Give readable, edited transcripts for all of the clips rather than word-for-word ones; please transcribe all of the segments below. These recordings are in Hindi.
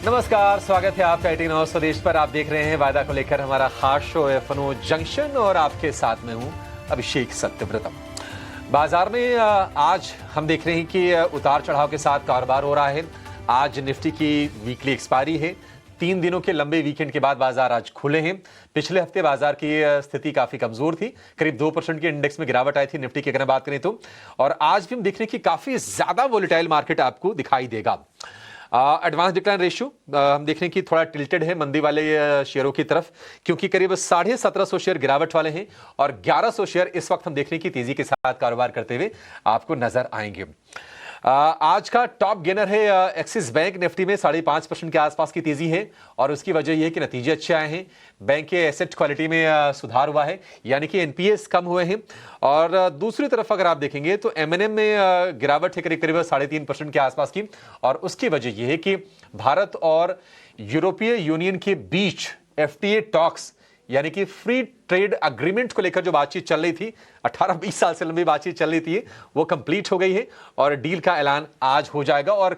नमस्कार, स्वागत है आपका 18 आवर्स स्वदेश पर। आप देख रहे हैं वायदा को लेकर हमारा खास शो एफएनओ जंक्शन और आपके साथ में हूं अभिषेक सत्यव्रतम। बाजार में आज हम देख रहे हैं कि उतार चढ़ाव के साथ कारोबार हो रहा है। आज निफ्टी की वीकली एक्सपायरी है। 3 दिनों के लंबे वीकेंड के बाद बाजार आज खुले हैं। पिछले हफ्ते बाजार की स्थिति काफी कमजोर थी, करीब 2% के इंडेक्स में गिरावट आई थी निफ्टी की अगर बात करें तो। और आज भी हम देख रहे हैं कि काफी ज्यादा वोलेटाइल मार्केट आपको दिखाई देगा। एडवांस डिक्लाइन रेशियो हम देख रहे हैं कि थोड़ा टिल्टेड है मंदी वाले शेयरों की तरफ, क्योंकि करीब 1750 शेयर गिरावट वाले हैं और 1100 शेयर इस वक्त हम देख रहे हैं कि तेजी के साथ कारोबार करते हुए आपको नजर आएंगे। आज का टॉप गेनर है एक्सिस बैंक। निफ्टी में 5.5% के आसपास की तेजी है और उसकी वजह यह है कि नतीजे अच्छे आए हैं। बैंक के एसेट क्वालिटी में सुधार हुआ है, यानी कि एनपीएस कम हुए हैं। और दूसरी तरफ अगर आप देखेंगे तो एमएनएम में गिरावट है करीब 3.5% के आसपास की। और उसकी वजह यह है कि भारत और यूरोपीय यूनियन के बीच एफटीए टॉक्स यानी कि फ्री ट्रेड अग्रीमेंट को लेकर जो बातचीत चल रही थी, 18-20 साल से लंबी बातचीत चल रही थी, वो कंप्लीट हो गई है और डील का ऐलान आज हो जाएगा। और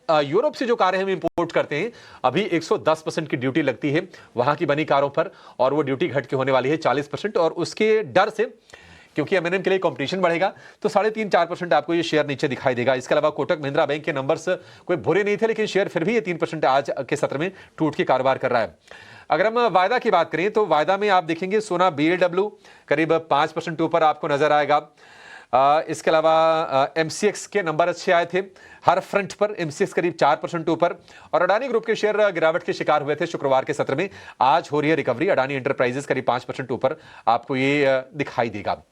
यूरोप से जो कारें हम इंपोर्ट करते हैं, अभी 110% की ड्यूटी लगती है वहां की बनी कारों पर, और वो ड्यूटी घट के होने वाली है 40%। और उसके डर से, क्योंकि एमएनएम के लिए कंपटीशन बढ़ेगा, तो 3.5-4% आपको ये शेयर नीचे दिखाई देगा। इसके अलावा कोटक महिंद्रा बैंक के नंबर्स कोई बुरे नहीं थे, लेकिन शेयर फिर भी ये 3% आज के सत्र में टूट के कारोबार कर रहा है। अगर हम वायदा की बात करें तो वायदा में आप देखेंगे सोना बीएलडब्ल्यू करीब 5% ऊपर आपको नजर आएगा। इसके अलावा एमसीएक्स के नंबर अच्छे आए थे हर फ्रंट पर, एमसीएक्स करीब 4% ऊपर। और अडानी ग्रुप के शेयर गिरावट के शिकार हुए थे शुक्रवार के सत्र में। आज हो रही है रिकवरी, अडानी एंटरप्राइजेस करीब 5% ऊपर आपको ये दिखाई देगा।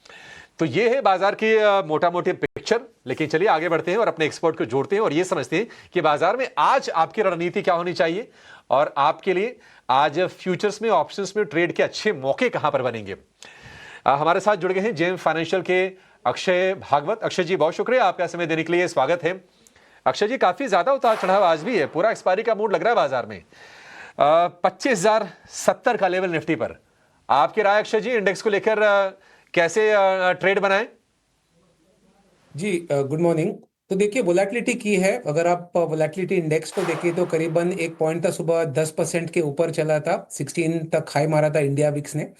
तो ये है बाजार की मोटा मोटी पिक्चर। लेकिन चलिए आगे बढ़ते हैं और अपने एक्सपर्ट को जोड़ते हैं और ये समझते हैं कि बाजार में आज आपकी रणनीति क्या होनी चाहिए और आपके लिए आज फ्यूचर्स में, ऑप्शंस में ट्रेड के अच्छे मौके कहां पर बनेंगे। हमारे साथ जुड़ गए हैं जेएम फाइनेंशियल के अक्षय भागवत। अक्षय जी, बहुत शुक्रिया आपका समय देने के लिए, स्वागत है। अक्षय जी, काफी ज्यादा उतार चढ़ाव आज भी है, पूरा एक्सपायरी का मूड लग रहा है बाजार में। 25,070 का लेवल निफ्टी पर। आपकी राय अक्षय जी, इंडेक्स को लेकर कैसे ट्रेड बनाएं? जी गुड मॉर्निंग। तो देखिए, वोलेटिलिटी की है। अगर आप वोलेटिलिटी इंडेक्स को देखिए तो करीबन एक पॉइंट था सुबह 10% के ऊपर चला था, 16 तक हाई मारा था इंडिया विक्स ने।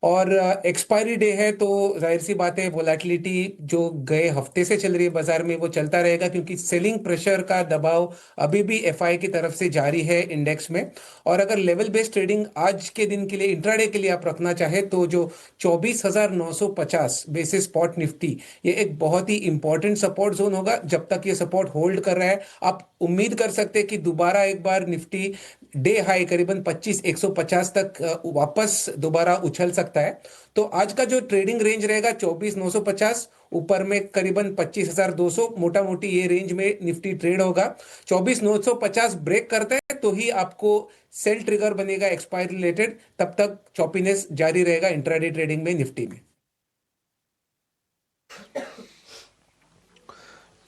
और एक्सपायरी डे है तो जाहिर सी बात है वोलेटिलिटी जो गए हफ्ते से चल रही है बाजार में वो चलता रहेगा, क्योंकि सेलिंग प्रेशर का दबाव अभी भी एफआई की तरफ से जारी है इंडेक्स में। और अगर लेवल बेस्ड ट्रेडिंग आज के दिन के लिए, इंट्राडे के लिए आप रखना चाहे तो जो 24,950 बेसिस स्पॉट निफ्टी, ये एक बहुत ही इंपॉर्टेंट सपोर्ट जोन होगा। जब तक ये सपोर्ट होल्ड कर रहा है, आप उम्मीद कर सकते हैं कि दोबारा एक बार निफ्टी डे हाई करीबन 25,150 तक वापस दोबारा उछल सकता है। तो आज का जो ट्रेडिंग रेंज रहेगा 24,950, ऊपर में करीबन 25,200, मोटा मोटी ये रेंज में निफ्टी ट्रेड होगा। 24,950 ब्रेक करता है तो ही आपको सेल ट्रिगर बनेगा एक्सपायर रिलेटेड, तब तक चॉपीनेस जारी रहेगा इंट्राडे ट्रेडिंग में निफ्टी में।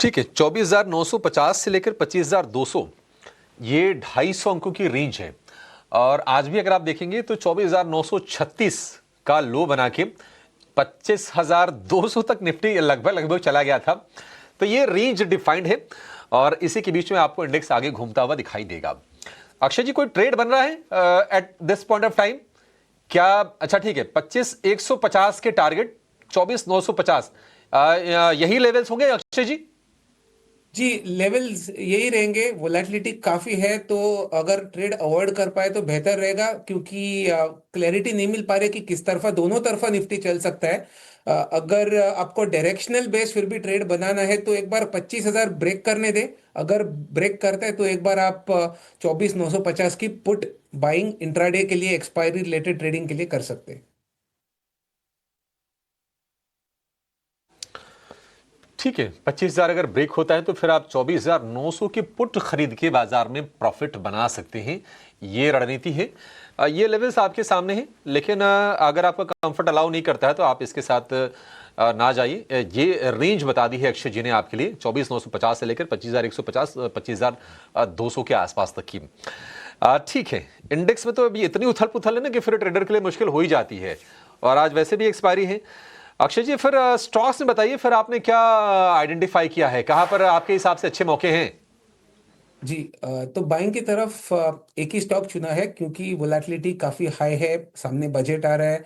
ठीक है, 24,950 से लेकर 25,200, ये 250 अंकों की रेंज है। और आज भी अगर आप देखेंगे तो 24,936 का लो बना के 25,200 तक निफ्टी लगभग चला गया था। तो ये रेंज डिफाइंड है और इसी के बीच में आपको इंडेक्स आगे घूमता हुआ दिखाई देगा। अक्षय जी, कोई ट्रेड बन रहा है at this point of time क्या? अच्छा ठीक है, 25,150 के टारगेट, 24,950 यही लेवल्स होंगे अक्षय जी? जी, लेवल्स यही रहेंगे। वोलेटिलिटी काफी है तो अगर ट्रेड अवॉइड कर पाए तो बेहतर रहेगा, क्योंकि क्लैरिटी नहीं मिल पा रही कि किस तरफा, दोनों तरफा निफ्टी चल सकता है। अगर आपको डायरेक्शनल बेस फिर भी ट्रेड बनाना है तो एक बार 25,000 ब्रेक करने दे। अगर ब्रेक करता है तो एक बार आप 24,950 की पुट बाइंग इंट्राडे के लिए, एक्सपायरी रिलेटेड ट्रेडिंग के लिए कर सकते हैं। ठीक है, 25,000 अगर ब्रेक होता है तो फिर आप 24,900 की पुट खरीद के बाजार में प्रॉफिट बना सकते हैं। ये रणनीति है। ये लेवल्स आपके सामने हैं, लेकिन अगर आपका कंफर्ट अलाउ नहीं करता है तो आप इसके साथ ना जाइए। ये रेंज बता दी है अक्षय जी ने आपके लिए, 24,950 से लेकर 25,150, 25,200 के आसपास तक की। ठीक है, इंडेक्स में तो अभी इतनी उथल पुथल है ना कि फिर ट्रेडर के लिए मुश्किल हो ही जाती है। और आज वैसे भी एक्सपायरी है। अक्षय जी, फिर स्टॉक्स में बताइए, फिर आपने क्या आइडेंटिफाई किया है, कहां पर आपके हिसाब से अच्छे मौके हैं? जी तो बाइंग की तरफ एक ही स्टॉक चुना है क्योंकि वोलेटिलिटी काफ़ी हाई है। सामने बजट आ रहा है,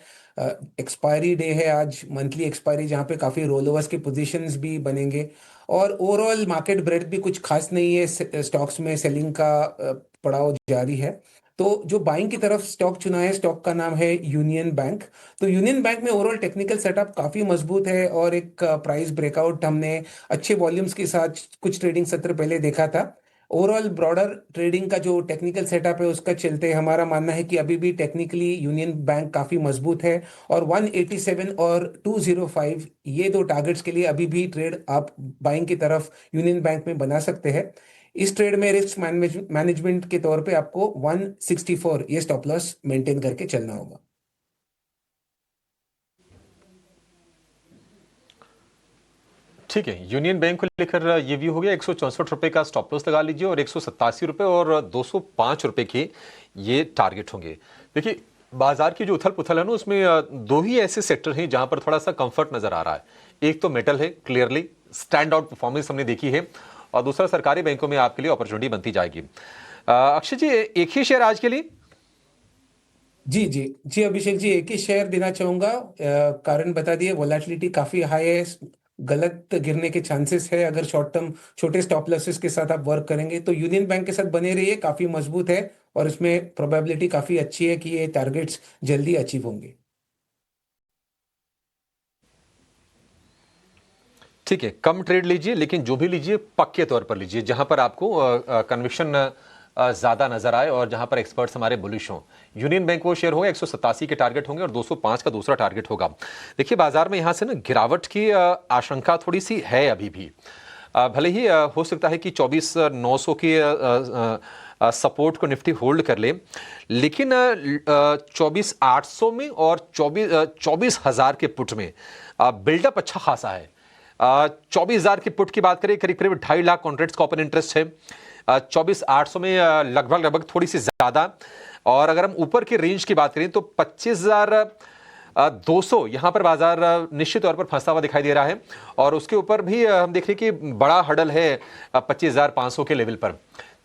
एक्सपायरी डे है आज, मंथली एक्सपायरी, जहाँ पे काफ़ी रोल ओवर्स के पोजीशंस भी बनेंगे। और ओवरऑल मार्केट ब्रेथ भी कुछ खास नहीं है, स्टॉक्स में सेलिंग का पड़ाव जारी है। तो जो बाइंग की तरफ स्टॉक चुना है, स्टॉक का नाम है यूनियन बैंक। तो यूनियन बैंक में ओवरऑल टेक्निकल सेटअप काफ़ी मजबूत है और एक प्राइस ब्रेकआउट हमने अच्छे वॉल्यूम्स के साथ कुछ ट्रेडिंग सत्र पहले देखा था। ओवरऑल ब्रॉडर ट्रेडिंग का जो टेक्निकल सेटअप है उसका चलते हमारा मानना है कि अभी भी टेक्निकली यूनियन बैंक काफ़ी मजबूत है। और 187 और 205 ये दो टारगेट्स के लिए अभी भी ट्रेड आप बाइंग की तरफ यूनियन बैंक में बना सकते हैं। इस ट्रेड में रिस्क मैनेजमेंट के तौर पे आपको 164 ये स्टॉप लॉस मेंटेन करके चलना होगा। ठीक है, यूनियन बैंक को लेकर ये व्यू हो गया। 164 रुपए का स्टॉप लॉस लगा लीजिए और 187 रुपए और 205 रुपए के ये टारगेट होंगे। देखिए, बाजार की जो उथल पुथल है ना, उसमें दो ही ऐसे सेक्टर हैं जहां पर थोड़ा सा कंफर्ट नजर आ रहा है। एक तो मेटल है, क्लियरली स्टैंड आउट परफॉर्मेंस हमने देखी है, और दूसरा सरकारी बैंकों में आपके लिए अपॉर्चुनिटी बनती जाएगी। अक्षय जी, एक ही शेयर आज के लिए? जी जी जी अभिषेक जी, एक ही शेयर देना चाहूंगा। कारण बता दिए, वोलेटिलिटी काफी हाई है, गलत गिरने के चांसेस है। अगर शॉर्ट टर्म छोटे स्टॉप लॉसेस के साथ आप वर्क करेंगे तो यूनियन बैंक के साथ बने रहिए, काफी मजबूत है और इसमें प्रोबेबिलिटी काफी अच्छी है कि ये टारगेट्स जल्दी अचीव होंगे। ठीक है, कम ट्रेड लीजिए, लेकिन जो भी लीजिए पक्के तौर पर लीजिए, जहां पर आपको कन्विक्शन ज्यादा नजर आए और जहां पर एक्सपर्ट्स हमारे बुलिश हों। यूनियन बैंक वो शेयर होगा, 187 के टारगेट होंगे और 205 का दूसरा टारगेट होगा। देखिए, बाजार में यहां से ना गिरावट की आशंका थोड़ी सी है अभी भी। भले ही हो सकता है कि 24,900 की सपोर्ट को निफ्टी होल्ड कर ले, लेकिन 24,800 में और 24,000 के पुट में बिल्डअप अच्छा खासा है। 24,000 की पुट की बात करें, करीब करीब 2.5 लाख कॉन्ट्रैक्ट्स का ओपन इंटरेस्ट है। 24,800 में लगभग लगभग थोड़ी सी ज्यादा। और अगर हम ऊपर की रेंज की बात करें तो 25,200 यहां पर बाजार निश्चित तौर पर फंसा हुआ दिखाई दे रहा है। और उसके ऊपर भी हम देख रहे हैं कि बड़ा हडल है 25,500 के लेवल पर।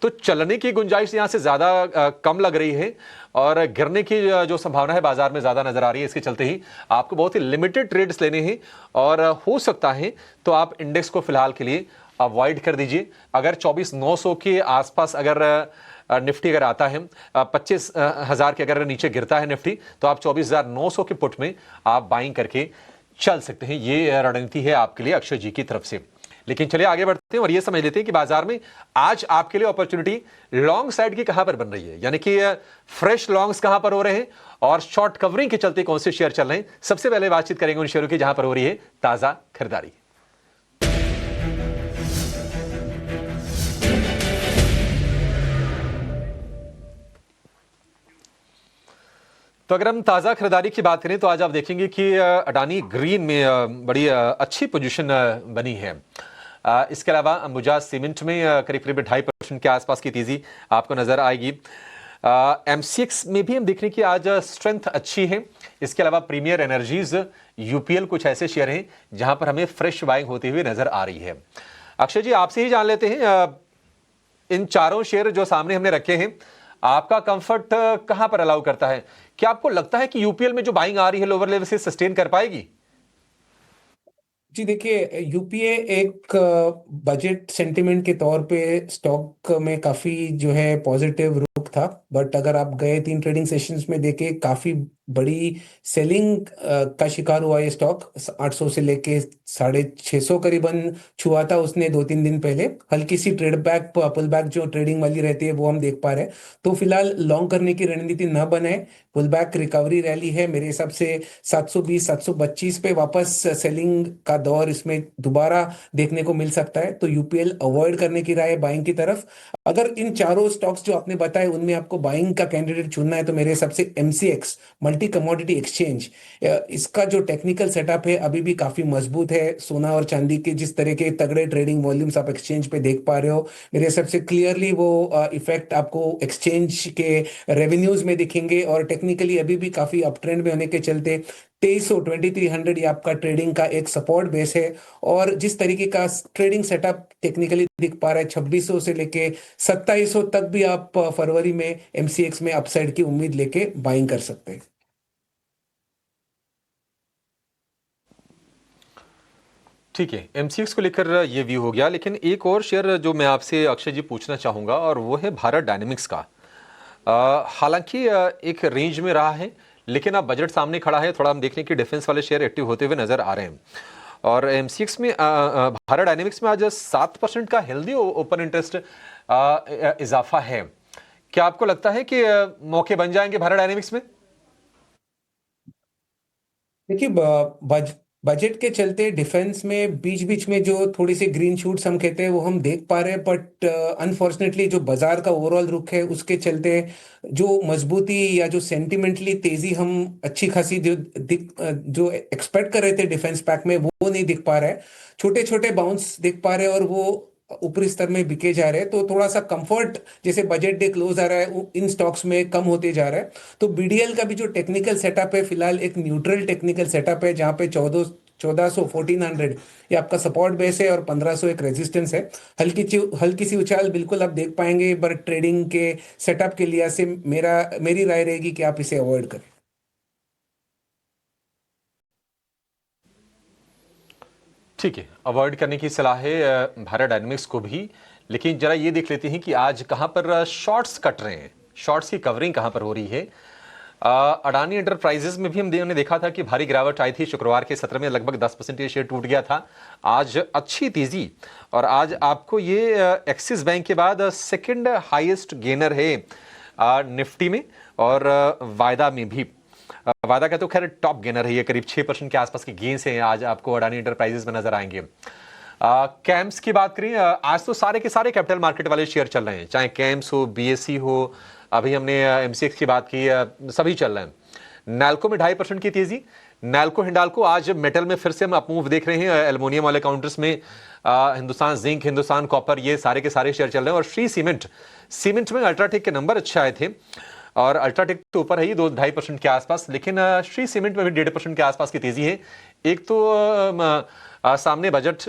तो चलने की गुंजाइश यहां से ज्यादा कम लग रही है और गिरने की जो संभावना है बाजार में ज्यादा नजर आ रही है। इसके चलते ही आपको बहुत ही लिमिटेड ट्रेड्स लेने हैं और हो सकता है तो आप इंडेक्स को फिलहाल के लिए अवॉइड कर दीजिए। अगर 24,900 के आसपास अगर निफ्टी अगर आता है, 25,000 के अगर नीचे गिरता है निफ्टी, तो आप 24,900 के पुट में आप बाइंग करके चल सकते हैं। ये रणनीति है आपके लिए अक्षय जी की तरफ से। लेकिन चलिए आगे बढ़ते हैं और ये समझ लेते हैं कि बाजार में आज आपके लिए अपॉर्चुनिटी लॉन्ग साइड की कहां पर बन रही है, यानी कि फ्रेश लॉन्ग्स कहां पर हो रहे हैं और शॉर्ट कवरिंग के चलते कौन से शेयर चल रहे हैं। सबसे पहले बातचीत करेंगे उन शेयरों की जहां पर हो रही है ताजा खरीदारी। तो अगर हम ताज़ा खरीदारी की बात करें तो आज आप देखेंगे कि अडानी ग्रीन में बड़ी अच्छी पोजीशन बनी है। इसके अलावा अंबुजा सीमेंट में करीब करीब 2.5% के आसपास की तेजी आपको नजर आएगी। एमसीएक्स में भी हम देख रहे हैं कि आज स्ट्रेंथ अच्छी है। इसके अलावा प्रीमियर एनर्जीज, यूपीएल कुछ ऐसे शेयर हैं जहां पर हमें फ्रेश बाइंग होती हुई नजर आ रही है। अक्षय जी, आपसे ही जान लेते हैं, इन चारों शेयर जो सामने हमने रखे हैं, आपका कंफर्ट कहां पर अलाउ करता है? क्या आपको लगता है कि यूपीएल में जो बाइंग आ रही है लोअर लेवल से सस्टेन कर पाएगी? जी देखिए, यूपीए एक बजट सेंटिमेंट के तौर पे स्टॉक में काफी जो है पॉजिटिव रुख था। बट अगर आप गए 3 ट्रेडिंग सेशंस में देखे, काफी बड़ी सेलिंग का शिकार हुआ ये स्टॉक। 800 से लेके 650 करीबन छुआ था उसने 2-3 दिन पहले। हल्की सी ट्रेड बैक, पुल बैक जो ट्रेडिंग वाली रहती है वो हम देख पा रहे हैं। तो फिलहाल लॉन्ग करने की रणनीति न बनाए, पुल बैक रिकवरी रैली है मेरे हिसाब से। 720 725 पे वापस सेलिंग का दौर इसमें दोबारा देखने को मिल सकता है। तो यूपीएल अवॉइड करने की राय है बाइंग की तरफ। अगर इन चारों स्टॉक्स जो आपने बताए उनमें आपको बाइंग का कैंडिडेट चुनना है तो मेरे हिसाब से एमसीएक्स, मल्टी कमोडिटी एक्सचेंज, इसका जो टेक्निकल सेटअप है अभी भी काफी मजबूत है। सोना और चांदी के जिस तरह के तगड़े ट्रेडिंग वॉल्यूम्स आप एक्सचेंज पे देख पा रहे हो, मेरे हिसाब से क्लियरली वो इफेक्ट आपको एक्सचेंज के रेवेन्यूज में दिखेंगे। और टेक्निकली अभी भी काफी अप ट्रेंड में होने के चलते 2300 ये आपका ट्रेडिंग का एक सपोर्ट बेस है। और जिस तरीके का ट्रेडिंग सेटअप टेक्निकली दिख पा रहा है, 2600 से लेके 2700 तक भी आप फरवरी में एमसीएक्स में अपसाइड की उम्मीद लेके बाइंग कर सकते हैं। ठीक है, एमसीएक्स को लेकर ये व्यू हो गया, लेकिन एक और शेयर जो मैं आपसे अक्षय जी पूछना चाहूंगा और वो है भारत डायनेमिक्स का। हालांकि एक रेंज में रहा है, लेकिन अब बजट सामने खड़ा है, थोड़ा हम देख रहे हैं कि डिफेंस वाले शेयर एक्टिव होते हुए नजर आ रहे हैं। और एमसीएक्स में भारत डायनेमिक्स में आज 7% का हेल्दी ओपन इंटरेस्ट इजाफा है। क्या आपको लगता है कि मौके बन जाएंगे भारत डायनेमिक्स में? देखिए, बजट के चलते डिफेंस में बीच बीच में जो थोड़ी सी ग्रीन शूट्स हम कहते हैं वो हम देख पा रहे हैं, बट अनफॉर्चुनेटली जो बाजार का ओवरऑल रुख है उसके चलते जो मजबूती या जो सेंटिमेंटली तेजी हम अच्छी खासी जो एक्सपेक्ट कर रहे थे डिफेंस पैक में वो नहीं दिख पा रहा है। छोटे छोटे बाउंस दिख पा रहे हैं और वो ऊपरी स्तर में बिके जा रहे हैं, तो थोड़ा सा कंफर्ट जैसे बजट डे क्लोज आ रहा है इन स्टॉक्स में कम होते जा रहा है। तो बीडीएल का भी जो टेक्निकल सेटअप है फिलहाल एक न्यूट्रल टेक्निकल सेटअप है, जहां पे 1400 1400 ये आपका सपोर्ट बेस है और 1500 एक रेजिस्टेंस है। हल्की सी उछाल बिल्कुल आप देख पाएंगे, बट ट्रेडिंग के सेटअप के लिहाज से मेरी राय रहेगी कि आप इसे अवॉइड करें। ठीक है, अवॉइड करने की सलाह है भारत डायनेमिक्स को भी। लेकिन जरा ये देख लेते हैं कि आज कहां पर शॉर्ट्स कट रहे हैं, शॉर्ट्स की कवरिंग कहां पर हो रही है। अडानी एंटरप्राइजेज में भी हमने देखा था कि भारी गिरावट आई थी, शुक्रवार के सत्र में लगभग 10% ये शेयर टूट गया था। आज अच्छी तेजी, और आज आपको ये एक्सिस बैंक के बाद सेकंड हाईएस्ट गेनर है निफ्टी में और वायदा में भी। वायदा का तो खैर टॉप गेनर है, ये करीब 6% के आसपास के गेंस हैं आज आपको अडानी एंटरप्राइजेज में नजर आएंगे। कैम्स की बात करें, आज तो सारे के सारे कैपिटल मार्केट वाले शेयर चल रहे हैं, चाहे कैम्स हो, बीएससी हो, अभी हमने एमसीएक्स की बात की, सभी चल रहे हैं। नैल्को में 2.5% की तेजी। नैल्को हिंडाल्को आज मेटल में फिर से हम अपमूव देख रहे हैं, एल्युमिनियम वाले काउंटर्स में हिंदुस्तान जिंक, हिंदुस्तान कॉपर, ये सारे के सारे शेयर चल रहे हैं। और श्री सीमेंट में अल्ट्राटेक के नंबर अच्छे आए थे और अल्ट्राटेक तो ऊपर है ही 2-2.5% के आसपास, लेकिन श्री सीमेंट में भी 1.5% के आसपास की तेजी है। एक तो सामने बजट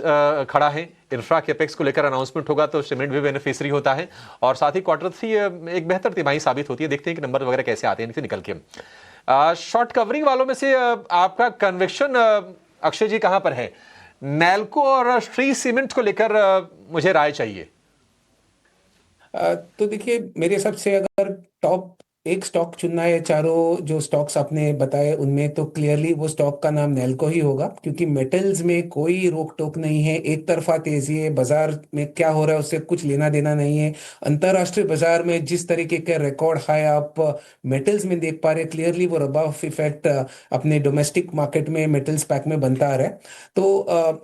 खड़ा है, इंफ्रा कैपेक्स को लेकर अनाउंसमेंट होगा तो सीमेंट भी बेनिफिशियरी होता है, और साथ ही Q3 एक बेहतर तिमाही साबित होती है। देखते हैं कि नंबर वगैरह कैसे आते हैं इनसे निकल के। शॉर्ट कवरिंग वालों में से आपका कन्विक्शन अक्षय जी कहां पर है? नैल्को और श्री सीमेंट को लेकर मुझे राय चाहिए। तो देखिए, मेरे हिसाब से अगर टॉप एक स्टॉक चुनना है, चारों जो स्टॉक्स आपने बताए उनमें, तो क्लियरली वो स्टॉक का नाम नैल्को ही होगा, क्योंकि मेटल्स में कोई रोक टोक नहीं है, एक तरफा तेजी है, बाजार में क्या हो रहा है उससे कुछ लेना देना नहीं है। अंतरराष्ट्रीय बाजार में जिस तरीके के रिकॉर्ड हाई आप मेटल्स में देख पा रहे हैं, क्लियरली वो रब ऑफ इफेक्ट अपने डोमेस्टिक मार्केट में मेटल्स पैक में बनता आ रहा है। तो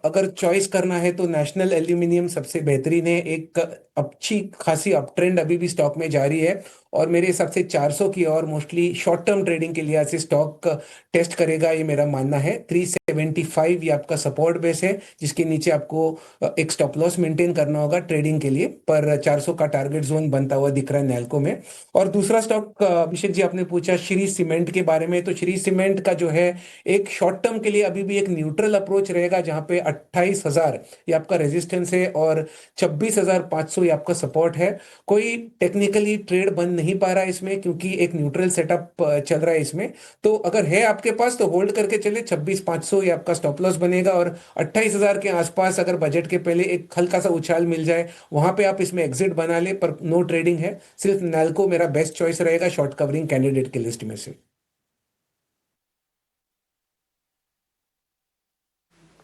अगर चॉइस करना है तो नेशनल एल्यूमिनियम सबसे बेहतरीन है, एक अच्छी खासी अप ट्रेंड अभी भी स्टॉक में जारी है, और मेरे हिसाब से 400 की और मोस्टली शॉर्ट टर्म ट्रेडिंग के लिहाज से स्टॉक टेस्ट करेगा, ये मेरा मानना है। 375 ये आपका सपोर्ट बेस है, जिसके नीचे आपको एक स्टॉप लॉस मेंटेन करना होगा ट्रेडिंग के लिए, पर 400 का टारगेट जोन बनता हुआ दिख रहा है नैल्को में। और दूसरा स्टॉक, अभिषेक जी आपने पूछा श्री सीमेंट के बारे में, तो श्री सीमेंट का जो है एक शॉर्ट टर्म के लिए अभी भी एक न्यूट्रल अप्रोच रहेगा, जहां पे 28,000 ये आपका रेजिस्टेंस है और 26,500 ये आपका सपोर्ट है। कोई टेक्निकली ट्रेड बन नहीं पा रहा है इसमें, क्योंकि एक न्यूट्रल सेटअप चल रहा है इसमें। तो अगर है आपके पास तो होल्ड करके चले, 26,500 ये आपका स्टॉप लॉस बनेगा, और 28,000 के आसपास अगर बजट के पहले एक हल्का सा उछाल मिल जाए, वहां पे आप इसमें एग्जिट बना ले, पर नो ट्रेडिंग है। सिर्फ नैल्को मेरा बेस्ट चॉइस रहेगा शॉर्ट कवरिंग कैंडिडेट की लिस्ट में से।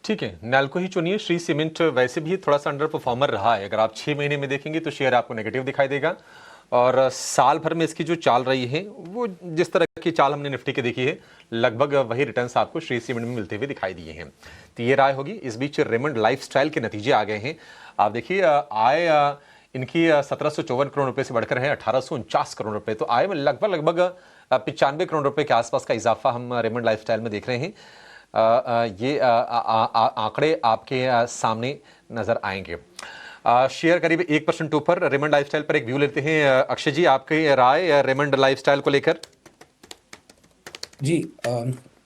ठीक है, नैल्को ही चुनिए। श्री सीमेंट वैसे भी थोड़ा सा अंडर परफॉर्मर रहा है, अगर आप 6 महीने में देखेंगे तो शेयर आपको नेगेटिव दिखाई देगा, और साल भर में इसकी जो चाल रही है वो जिस तरह की चाल हमने निफ्टी के देखी है, लगभग वही रिटर्न्स आपको श्री सीमेंट में मिलते हुए दिखाई दिए हैं। तो ये राय होगी। इस बीच रेमंड लाइफस्टाइल के नतीजे आ गए हैं। आप देखिए, आय इनकी 1754 करोड़ रुपए से बढ़कर है 1849 करोड़ रुपए, तो आय में लगभग 95 करोड़ रुपए के आसपास का इजाफा हम रेमंड लाइफस्टाइल में देख रहे हैं। ये आंकड़े आपके सामने नजर आएंगे। शेयर करीब 1% ऊपर। रेमंड लाइफस्टाइल पर एक व्यू लेते हैं। अक्षय जी, आपकी राय रेमंड लाइफस्टाइल को लेकर? जी,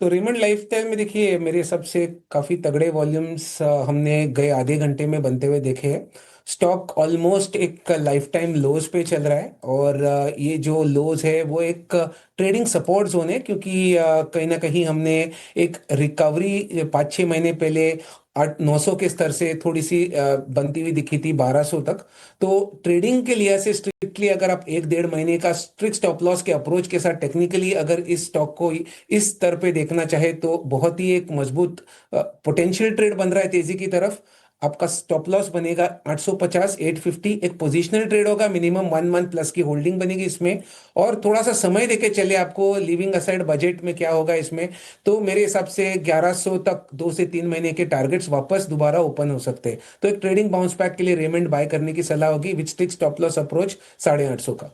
तो रेमंड लाइफस्टाइल में देखिए मेरे हिसाब से काफी तगड़े वॉल्यूम्स हमने गए आधे घंटे में बनते हुए देखे हैं। स्टॉक ऑलमोस्ट एक लाइफ टाइम लोज पे चल रहा है, और ये जो लोज है वो एक ट्रेडिंग सपोर्ट जोन है, क्योंकि कहीं ना कहीं हमने एक रिकवरी 5-6 महीने पहले 800-900 के स्तर से थोड़ी सी बनती हुई दिखी थी 1200 तक। तो ट्रेडिंग के लिहाज से स्ट्रिक्टली अगर आप 1-1.5 महीने का स्ट्रिक्ट स्टॉप लॉस के अप्रोच के साथ टेक्निकली अगर इस स्टॉक को इस स्तर पे देखना चाहे तो बहुत ही एक मजबूत पोटेंशियल ट्रेड बन रहा है तेजी की तरफ। आपका स्टॉप लॉस बनेगा 850, 850, एक पोजिशनल ट्रेड होगा, मिनिमम 1 मंथ प्लस की होल्डिंग बनेगी इसमें। और थोड़ा सा समय देके चले आपको लिविंग असाइड बजट में क्या होगा इसमें। तो मेरे हिसाब से 1100 तक 2 से 3 महीने के टारगेट्स वापस दोबारा ओपन हो सकते हैं। तो एक ट्रेडिंग बाउंस बैक के लिए रेमंड बाय करने की सलाह होगी विच स्टिक स्टॉप लॉस अप्रोच 850 का।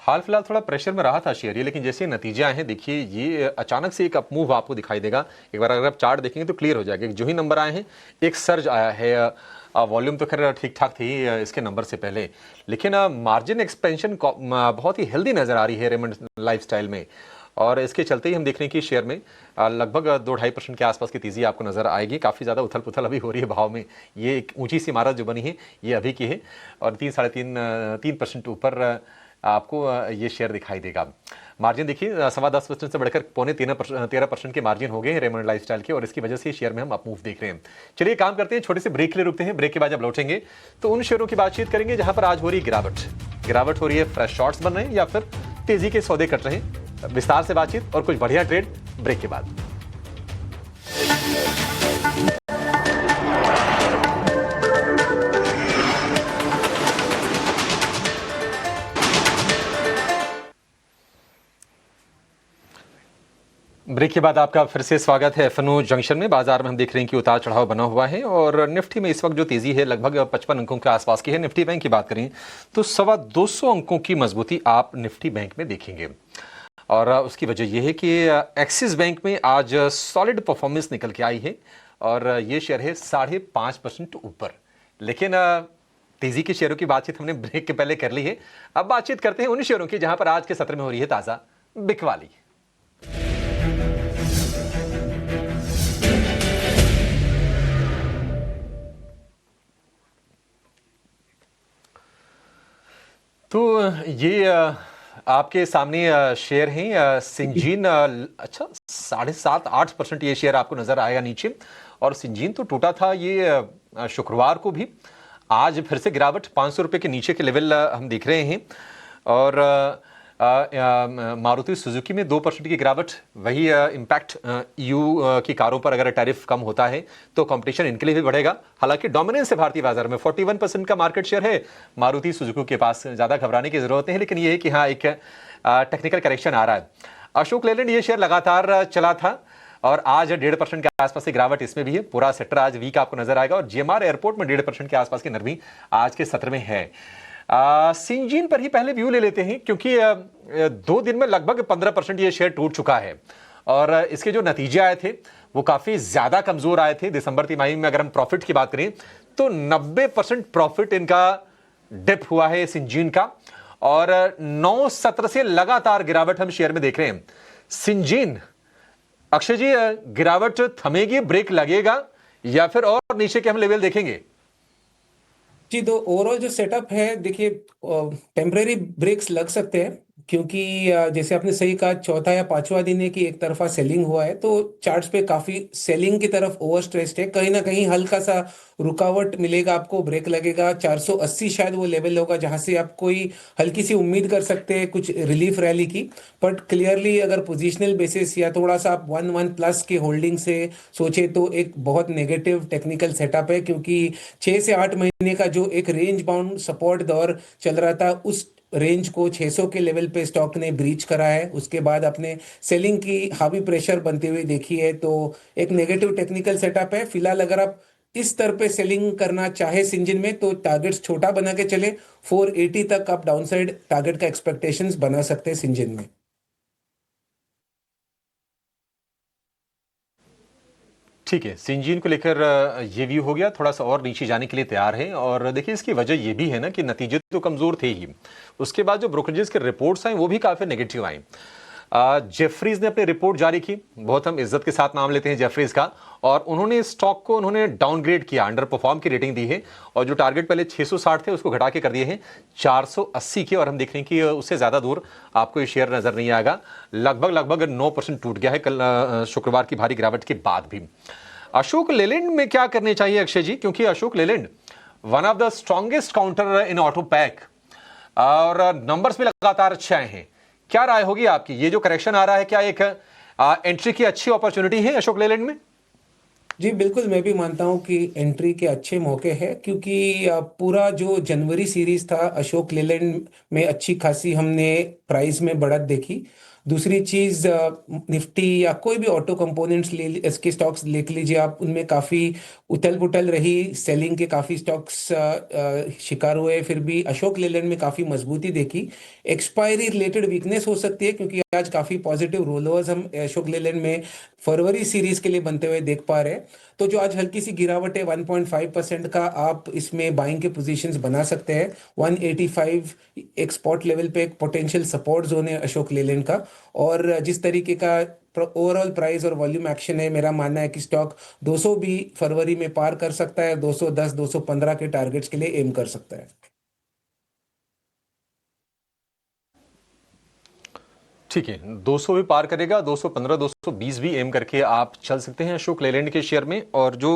हाल फिलहाल थोड़ा प्रेशर में रहा था शेयर ये, लेकिन जैसे नतीजे आए हैं देखिए ये अचानक से एक अपमूव आपको दिखाई देगा। एक बार अगर आप चार्ट देखेंगे तो क्लियर हो जाएगा कि जो ही नंबर आए हैं एक सर्ज आया है। वॉल्यूम तो खैर ठीक ठाक थी इसके नंबर से पहले, लेकिन मार्जिन एक्सपेंशन बहुत ही हेल्दी नजर आ रही है रेमंड लाइफस्टाइल में। और इसके चलते ही हम देख रहे हैं कि शेयर में लगभग 2-2.5% के आसपास की तेजी आपको नजर आएगी। काफ़ी ज़्यादा उथल पुथल अभी हो रही है भाव में। ये एक ऊंची सी इमारत जो बनी है ये अभी की है, और 3-3.5% ऊपर आपको ये शेयर दिखाई देगा। मार्जिन देखिए 10.25% से बढ़कर 13% के मार्जिन हो गए हैं रेमंड लाइफस्टाइल के, और इसकी वजह से शेयर में हम अपमूव देख रहे हैं। चलिए काम करते हैं, छोटे से ब्रेक के लिए रुकते हैं। ब्रेक के बाद जब लौटेंगे तो उन शेयरों की बातचीत करेंगे जहां पर आज हो रही गिरावट हो रही है, फ्रेश शॉर्ट्स बन रहे हैं या फिर तेजी के सौदे कट रहे हैं। विस्तार से बातचीत और कुछ बढ़िया ट्रेड ब्रेक के बाद। ब्रेक के बाद आपका फिर से स्वागत है एफएनओ जंक्शन में। बाजार में हम देख रहे हैं कि उतार चढ़ाव बना हुआ है, और निफ्टी में इस वक्त जो तेजी है लगभग 55 अंकों के आसपास की है। निफ्टी बैंक की बात करें तो 225 अंकों की मजबूती आप निफ्टी बैंक में देखेंगे, और उसकी वजह यह है कि एक्सिस बैंक में आज सॉलिड परफॉर्मेंस निकल के आई है, और ये शेयर है 5.5% ऊपर। लेकिन तेजी के शेयरों की बातचीत हमने ब्रेक के पहले कर ली है। अब बातचीत करते हैं उन शेयरों की जहां पर आज के सत्र में हो रही है ताजा बिकवाली। तो ये आपके सामने शेयर हैं सिंजीन। अच्छा 7.5-8% ये शेयर आपको नजर आएगा नीचे, और सिंजीन तो टूटा था ये शुक्रवार को भी। आज फिर से गिरावट 500 रुपये के नीचे के लेवल हम देख रहे हैं, और मारुति सुजुकी में 2% की गिरावट। वही इम्पैक्ट ईयू की कारों पर अगर टैरिफ कम होता है तो कंपटीशन इनके लिए भी बढ़ेगा। हालांकि डोमिनेंस है भारतीय बाजार में, 41% का मार्केट शेयर है मारुति सुजुकी के पास। ज़्यादा घबराने की जरूरत नहीं है, लेकिन यह है कि हाँ एक टेक्निकल करेक्शन आ रहा है। अशोक लेलैंड ये शेयर लगातार चला था, और आज 1.5% के आसपास की गिरावट इसमें भी है। पूरा सेक्टर आज वीक आपको नजर आएगा, और जीएमआर एयरपोर्ट में 1.5% के आसपास की नरमी आज के सत्र में है। सिंजीन पर ही पहले व्यू ले लेते हैं, क्योंकि 2 दिन में लगभग 15% ये शेयर टूट चुका है, और इसके जो नतीजे आए थे वो काफी ज्यादा कमजोर आए थे। दिसंबर तिमाही में अगर हम प्रॉफिट की बात करें तो 90% प्रॉफिट इनका डिप हुआ है सिंजीन का, और 9 सत्र से लगातार गिरावट हम शेयर में देख रहे हैं। सिंजीन, अक्षय जी, गिरावट थमेगी, ब्रेक लगेगा, या फिर और नीचे के हम लेवल देखेंगे? जी, तो ओवरऑल जो सेटअप है देखिए, टेम्परेरी ब्रेक्स लग सकते हैं, क्योंकि जैसे आपने सही कहा, चौथा या पांचवा दिन है कि एक तरफा सेलिंग हुआ है, तो चार्ट्स पे काफी सेलिंग की तरफ ओवर स्ट्रेस्ड है। कहीं ना कहीं हल्का सा रुकावट मिलेगा आपको, ब्रेक लगेगा 480 शायद वो लेवल होगा जहां से आप कोई हल्की सी उम्मीद कर सकते हैं कुछ रिलीफ रैली की। बट क्लियरली अगर पोजिशनल बेसिस या थोड़ा सा आप 1 प्लस के होल्डिंग से सोचे तो एक बहुत नेगेटिव टेक्निकल सेटअप है, क्योंकि 6 से 8 महीने का जो एक रेंज बाउंड सपोर्ट दौर चल रहा था, उस रेंज को 600 के लेवल पे स्टॉक ने ब्रीच करा है। उसके बाद अपने सेलिंग की हावी प्रेशर बनते हुए देखी है, तो एक नेगेटिव टेक्निकल सेटअप है। फिलहाल अगर आप इस स्तर पे सेलिंग करना चाहे सिंजिन में तो टारगेट्स छोटा बना के चले, 480 तक आप डाउनसाइड टारगेट का एक्सपेक्टेशंस बना सकते हैं सिंजिन में। ठीक है, सिंजीन को लेकर ये व्यू हो गया, थोड़ा सा और नीचे जाने के लिए तैयार है। और देखिए इसकी वजह ये भी है ना कि नतीजे तो कमज़ोर थे ही, उसके बाद जो ब्रोकरेजेस के रिपोर्ट्स आई वो भी काफ़ी नेगेटिव आई। जेफरीज ने अपनी रिपोर्ट जारी की, बहुत हम इज्जत के साथ नाम लेते हैं जेफरीज का, और उन्होंने स्टॉक को डाउनग्रेड किया, अंडर परफॉर्म की रेटिंग दी है, और जो टारगेट पहले 660 थे उसको घटा के कर दिए हैं 480 के, और हम देख रहे हैं कि उससे ज़्यादा दूर आपको ये शेयर नज़र नहीं आएगा। लगभग 9% टूट गया है कल शुक्रवार की भारी गिरावट के बाद भी। अशोक लेलैंड में क्या करने चाहिए अक्षय जी, क्योंकि Ashok Leyland one of the strongest counter in auto pack और नंबर्स भी लगातार अच्छे आए हैं। क्या राय होगी आपकी, ये जो करेक्शन आ रहा है क्या एक एंट्री की अच्छी अपॉर्चुनिटी है अशोक लेलैंड में? जी बिल्कुल, मैं भी मानता हूं कि एंट्री के अच्छे मौके हैं, क्योंकि पूरा जो जनवरी सीरीज था अशोक लेलैंड में अच्छी खासी हमने प्राइस में बढ़त देखी। दूसरी चीज, निफ्टी या कोई भी ऑटो कंपोनेंट्स ले इसके स्टॉक्स देख लीजिए आप, उनमें काफी उथल पुथल रही, सेलिंग के काफी स्टॉक्स शिकार हुए, फिर भी अशोक लेलैंड में काफी मजबूती देखी। एक्सपायरी रिलेटेड वीकनेस हो सकती है, क्योंकि आज काफी पॉजिटिव रोलओवर्स हम अशोक लेलैंड में फरवरी सीरीज के लिए बनते हुए देख पा रहे हैं। तो जो आज हल्की सी गिरावट है 1.5% का, आप इसमें बाइंग के पोजीशंस बना सकते हैं। 185 एक स्पॉट लेवल पे एक पोटेंशियल सपोर्ट जोन है अशोक लेलैंड का। और जिस तरीके का ओवरऑल प्राइस और वॉल्यूम एक्शन है, मेरा मानना है कि स्टॉक 200 भी फरवरी में पार कर सकता है, 210 215 के टारगेट्स के लिए एम कर सकता है। ठीक है, 200 भी पार करेगा, 215 220 भी एम करके आप चल सकते हैं अशोक लेलैंड के शेयर में। और जो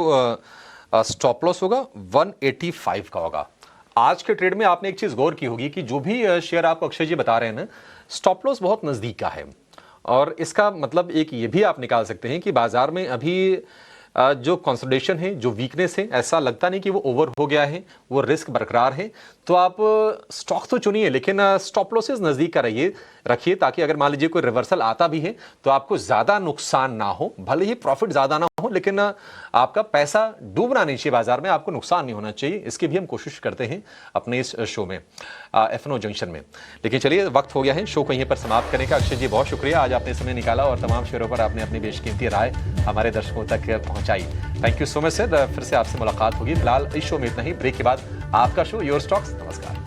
स्टॉप लॉस होगा 185 का होगा। आज के ट्रेड में आपने एक चीज गौर की होगी कि जो भी शेयर आपको अक्षय जी बता रहे हैं ना, स्टॉप लॉस बहुत नजदीक का है। और इसका मतलब एक ये भी आप निकाल सकते हैं कि बाजार में अभी जो कंसोलिडेशन है, जो वीकनेस है, ऐसा लगता नहीं कि वो ओवर हो गया है, वो रिस्क बरकरार है। तो आप स्टॉक तो चुनिए, लेकिन स्टॉप लॉसेस नज़दीक का रखिए, ताकि अगर मान लीजिए कोई रिवर्सल आता भी है तो आपको ज़्यादा नुकसान ना हो। भले ही प्रॉफिट ज़्यादा ना हो, लेकिन आपका पैसा डूबना नहीं चाहिए बाजार में, आपको नुकसान नहीं होना चाहिए। इसकी भी हम कोशिश करते हैं अपने इस शो में, एफएनओ जंक्शन में। लेकिन चलिए, वक्त हो गया है शो को यहीं पर समाप्त करने का। अक्षय जी बहुत शुक्रिया, आज आपने समय निकाला और तमाम शेयरों पर आपने अपनी बेशकीमती राय हमारे दर्शकों तक पहुंचाई। Thank you so much sir. फिर से आपसे मुलाकात होगी। फिलहाल इस शो में इतना ही। ब्रेक के बाद आपका शो योर स्टॉक्स। नमस्कार।